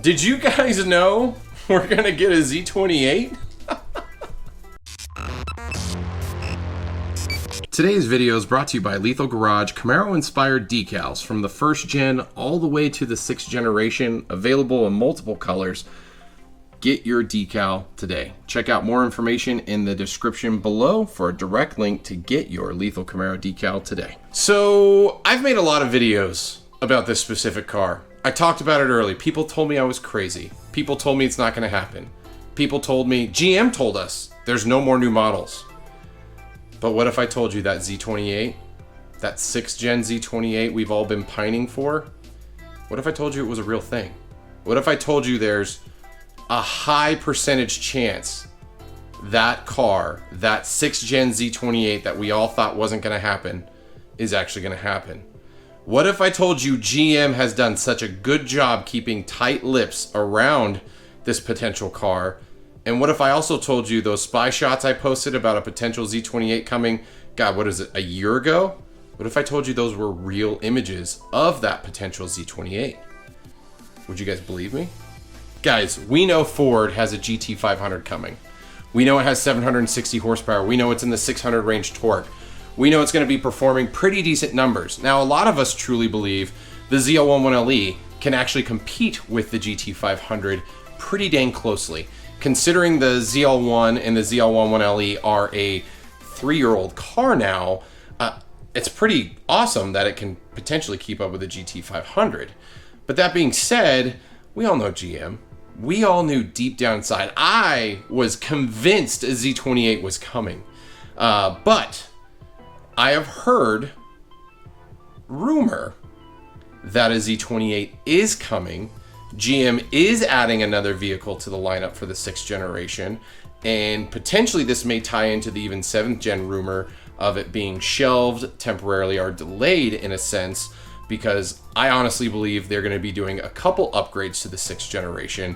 Did you guys know we're gonna get a Z28? Today's video is brought to you by Lethal Garage Camaro-inspired decals from the first gen all the way to the 6th generation, available in multiple colors. Get your decal today. Check out more information in the description below for a direct link to get your Lethal Camaro decal today. So I've made a lot of videos about this specific car. I talked about it early. People told me I was crazy. People told me it's not gonna happen. People told me, GM told us there's no more new models. But what if I told you that Z28, that 6th gen Z28 we've all been pining for? What if I told you it was a real thing? What if I told you there's a high percentage chance that car, that 6th gen Z28 that we all thought wasn't gonna happen, is actually gonna happen? What if I told you GM has done such a good job keeping tight lips around this potential car? And what if I also told you those spy shots I posted about a potential Z28 coming, God, what is it, a year ago? What if I told you those were real images of that potential Z28? Would you guys believe me? Guys, we know Ford has a GT500 coming. We know it has 760 horsepower. We know it's in the 600 range torque. We know it's going to be performing pretty decent numbers. Now, a lot of us truly believe the ZL11LE can actually compete with the GT500 pretty dang closely. Considering the ZL1 and the ZL11LE are a 3-year-old car now, it's pretty awesome that it can potentially keep up with the GT500. But that being said, we all know GM. We all knew deep down inside, I was convinced a Z28 was coming. But I have heard rumor that a Z28 is coming. GM is adding another vehicle to the lineup for the 6th generation, and potentially this may tie into the even 7th gen rumor of it being shelved temporarily or delayed in a sense, because I honestly believe they're going to be doing a couple upgrades to the 6th generation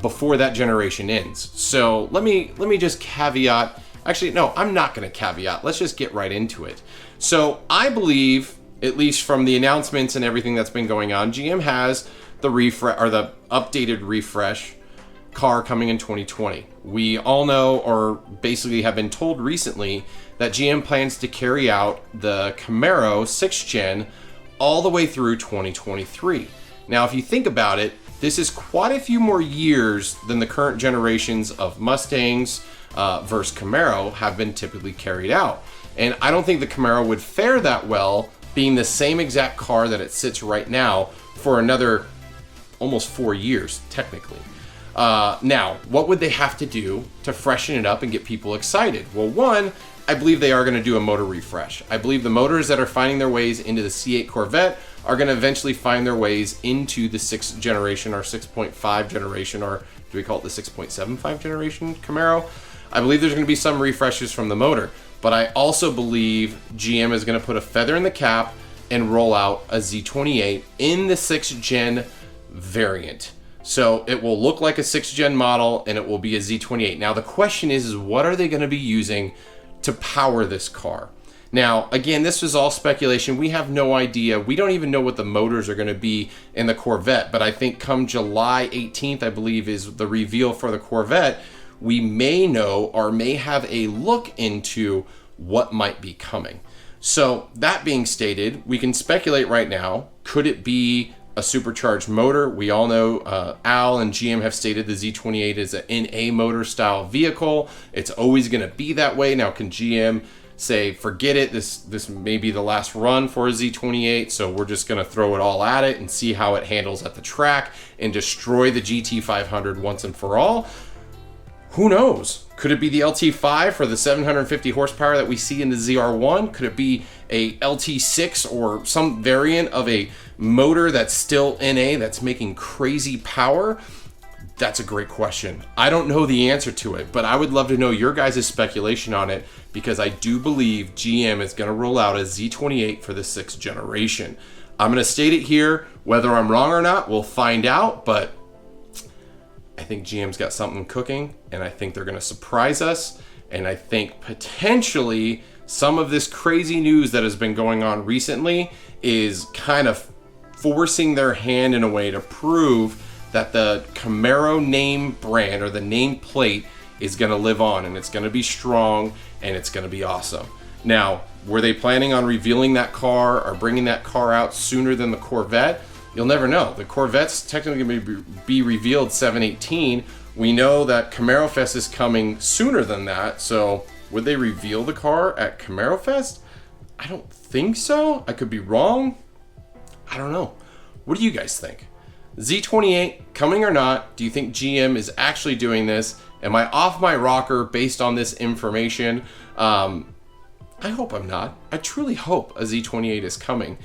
before that generation ends. So let me just caveat. Actually, no, I'm not going to caveat. Let's just get right into it. So I believe, at least from the announcements and everything that's been going on, GM has the refresh or the updated refresh car coming in 2020. We all know, or basically have been told recently, that GM plans to carry out the Camaro 6th gen all the way through 2023. Now, if you think about it, this is quite a few more years than the current generations of Mustangs versus Camaro have been typically carried out. And I don't think the Camaro would fare that well being the same exact car that it sits right now for another almost 4 years, technically. Now, what would they have to do to freshen it up and get people excited? Well, one, I believe they are going to do a motor refresh. I believe the motors that are finding their ways into the C8 Corvette are going to eventually find their ways into the 6th generation or 6.5 generation, or do we call it the 6.75 generation Camaro? I believe there's going to be some refreshes from the motor, but I also believe GM is going to put a feather in the cap and roll out a Z28 in the 6th gen variant. So it will look like a 6th gen model and it will be a Z28. Now the question is what are they going to be using to power this car? Now, again, this is all speculation. We have no idea. We don't even know what the motors are going to be in the Corvette, but I think come July 18th, I believe, is the reveal for the Corvette. We may know or may have a look into what might be coming. So that being stated, we can speculate right now. Could it be a supercharged motor? We all know Al and GM have stated the Z28 is an NA motor style vehicle. It's always going to be that way. Now, can GM say, forget it, this may be the last run for a Z28, so we're just going to throw it all at it and see how it handles at the track and destroy the GT500 once and for all? Who knows? Could it be the LT5 for the 750 horsepower that we see in the ZR1? Could it be a LT6 or some variant of a motor that's still NA that's making crazy power? That's a great question. I don't know the answer to it, but I would love to know your guys' speculation on it, because I do believe GM is going to roll out a Z28 for the 6th generation. I'm going to state it here. Whether I'm wrong or not, we'll find out, but I think GM's got something cooking, and I think they're going to surprise us, and I think potentially some of this crazy news that has been going on recently is kind of forcing their hand in a way to prove that the Camaro name brand or the name plate is going to live on, and it's going to be strong, and it's going to be awesome. Now, were they planning on revealing that car or bringing that car out sooner than the Corvette? You'll never know. The Corvette's technically going to be revealed 7/18. We know that Camaro Fest is coming sooner than that, so would they reveal the car at Camaro Fest? I don't think so. I could be wrong. I don't know. What do you guys think? Z28 coming or not? Do you think GM is actually doing this? Am I off my rocker based on this information? I hope I'm not. I truly hope a Z28 is coming.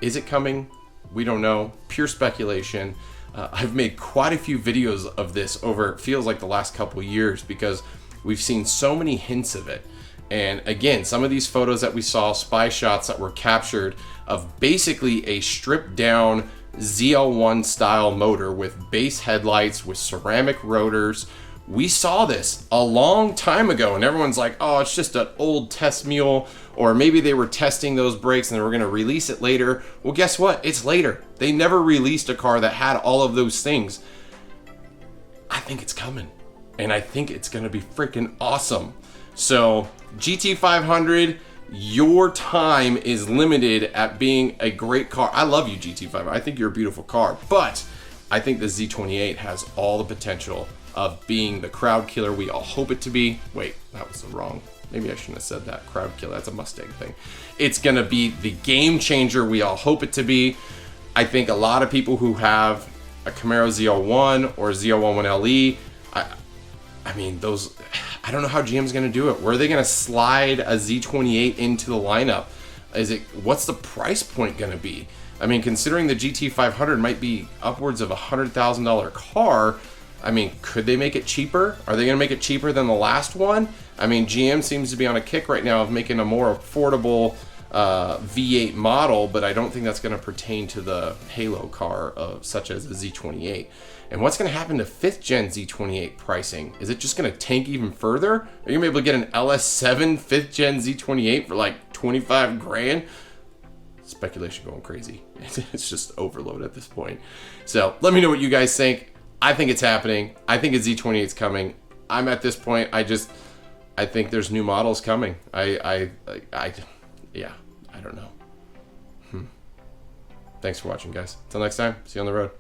Is it coming? We don't know. Pure speculation. I've made quite a few videos of this over, it feels like, the last couple years, because we've seen so many hints of it. And again, some of these photos that we saw, spy shots that were captured of basically a stripped down ZL1 style motor with base headlights, with ceramic rotors. We saw this a long time ago, and everyone's like, oh, it's just an old test mule, or maybe they were testing those brakes and they were going to release it later. Well, guess what? It's later. They never released a car that had all of those things. I think it's coming, and I think it's going to be freaking awesome. So, GT500, your time is limited at being a great car. I love you, GT500. I think you're a beautiful car, but I think the Z28 has all the potential of being the crowd killer we all hope it to be. Wait, that was wrong. Maybe I shouldn't have said that. Crowd killer, that's a Mustang thing. It's gonna be the game changer we all hope it to be. I think a lot of people who have a Camaro ZL1 or ZL11LE, I mean, those, I don't know how GM's gonna do it. Where are they gonna slide a Z28 into the lineup? What's the price point gonna be? I mean, considering the GT500 might be upwards of $100,000 car, I mean, could they make it cheaper? Are they going to make it cheaper than the last one? I mean, GM seems to be on a kick right now of making a more affordable V8 model, but I don't think that's going to pertain to the Halo car such as the Z28. And what's going to happen to 5th gen Z28 pricing? Is it just going to tank even further? Are you going to be able to get an LS7 5th gen Z28 for like 25 grand? Speculation going crazy. It's just overload at this point. So let me know what you guys think. I think it's happening. I think a Z28 is coming. I'm at this point. I think there's new models coming. Yeah, I don't know. Thanks for watching, guys. Until next time, see you on the road.